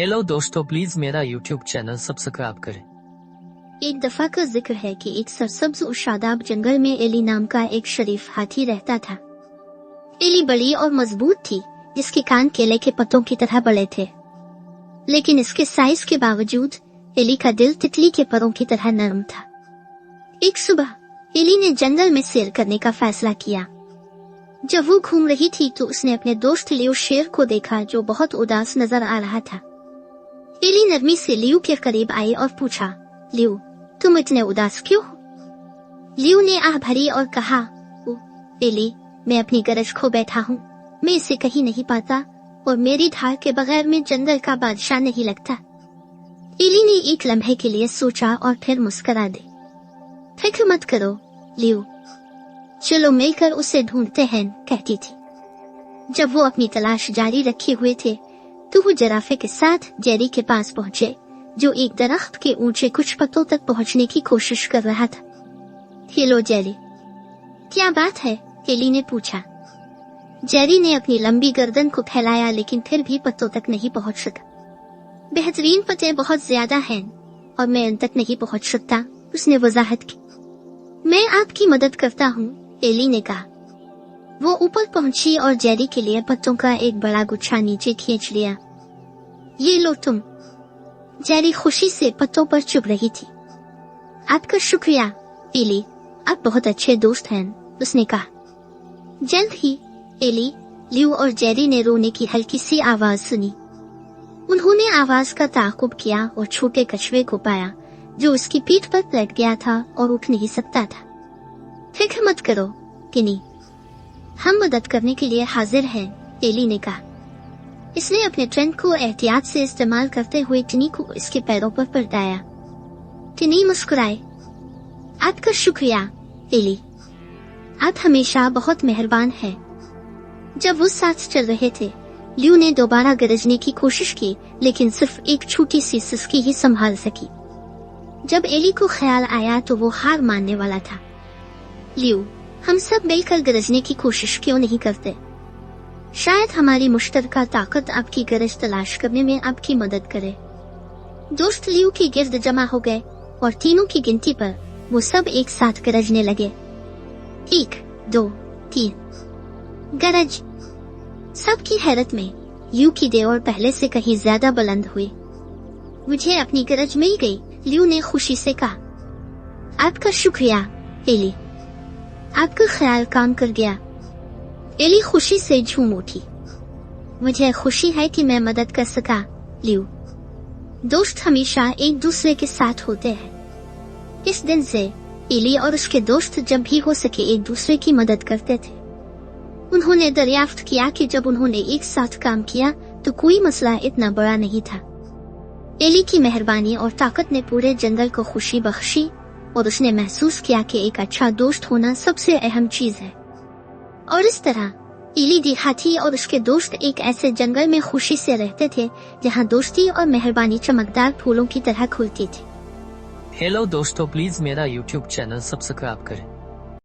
Hello दोस्तों, please मेरा YouTube channel subscribe करें। एक दफा का जिक्र है कि एक सरसब्ज और शादाब जंगल में एली नाम का एक शरीफ हाथी रहता था। एली बड़ी और मजबूत थी, जिसके कान केले के पत्तों की तरह बड़े थे, लेकिन इसके साइज के बावजूद एली का दिल तितली के परों की तरह नरम था। एक सुबह एली ने जंगल में सैर करने का फैसला किया। जब वो घूम रही थी तो उसने अपने दोस्त लियो शेर को देखा, जो बहुत उदास नजर आ रहा था। एली नरमी से लियो के करीब आई और पूछा, लियो, तुम इतने उदास क्यों हो? लियो ने आह भरी और कहा, ओ एली, मैं अपनी गरज खो बैठा हूँ। मैं इसे कहीं नहीं पाता और मेरी धार के बगैर मैं जंगल का बादशाह नहीं लगता। एली ने एक लम्हे के लिए सोचा और फिर मुस्कुरा दी। फिक्र मत करो लियो, चलो मिलकर उसे ढूंढते हैं, कहती थी। जब वो अपनी तलाश जारी रखे हुए थे तो वो जराफे के साथ जेरी के पास पहुंचे, जो एक दरख्त के ऊंचे कुछ पत्तों तक पहुंचने की कोशिश कर रहा था। Hello Jerry. क्या बात है? एली ने पूछा। जेरी ने अपनी लंबी गर्दन को फैलाया, लेकिन फिर भी पत्तों तक नहीं पहुंच सका। बेहतरीन पत्ते बहुत ज्यादा हैं और मैं उन तक नहीं पहुंच सकता, उसने वजाहत की। मैं आपकी मदद करता हूँ, एली ने कहा। वो ऊपर पहुंची और जेरी के लिए पत्तों का एक बड़ा गुच्छा नीचे खींच लिया। ये लो तुम। जेरी खुशी से पत्तों पर चुभ रही थी। आपका शुक्रिया एली, आप बहुत अच्छे दोस्त हैं, उसने कहा। जल्द ही एली, लियो और जेरी ने रोने की हल्की सी आवाज सुनी। उन्होंने आवाज का ताक़ुब किया और छोटे कछुए को पाया, जो उसकी पीठ पर लेट गया था और उठ नहीं सकता था। फिक्र मत करो किनी, हम मदद करने के लिए हाजिर हैं, एली ने कहा। इसने अपने ट्रेंड को एहतियात से इस्तेमाल करते हुए टिनी को इसके पैरों पर पलटाया। टिनी मुस्कुराए। आपका शुक्रिया एली, आप हमेशा बहुत मेहरबान हैं। जब वो साथ चल रहे थे, लियो ने दोबारा गरजने की कोशिश की, लेकिन सिर्फ एक छोटी सी सिसकी ही संभाल सकी। जब एली को ख्याल आया तो वो हार मानने वाला था। लियो, हम सब मिलकर गरजने की कोशिश क्यों नहीं करते? शायद हमारी मुश्तरका ताकत आपकी गरज तलाश करने में आपकी मदद करे। दोस्त लियो के गिर्द जमा हो गए और तीनों की गिनती पर वो सब एक साथ गरजने लगे। 1, 2, 3 गरज। सबकी हैरत में लियो की देवर पहले से कहीं ज्यादा बुलंद हुई। मुझे अपनी गरज मिल गई, लियो ने खुशी से कहा। आपका शुक्रिया एली, आपका ख्याल काम कर गया। एली खुशी से झूम उठी। मुझे खुशी है कि मैं मदद कर सका लियो। दोस्त हमेशा एक दूसरे के साथ होते हैं। इस दिन से एली और उसके दोस्त जब भी हो सके एक दूसरे की मदद करते थे। उन्होंने दरियाफ्त किया कि जब उन्होंने एक साथ काम किया तो कोई मसला इतना बड़ा नहीं था। एली की मेहरबानी और ताकत ने पूरे जंगल को खुशी बख्शी और उसने महसूस किया कि एक अच्छा दोस्त होना सबसे अहम चीज है। और इस तरह एली देहाती और उसके दोस्त एक ऐसे जंगल में खुशी से रहते थे जहां दोस्ती और मेहरबानी चमकदार फूलों की तरह खुलती थी। हेलो दोस्तों, प्लीज मेरा यूट्यूब चैनल सब्सक्राइब करें।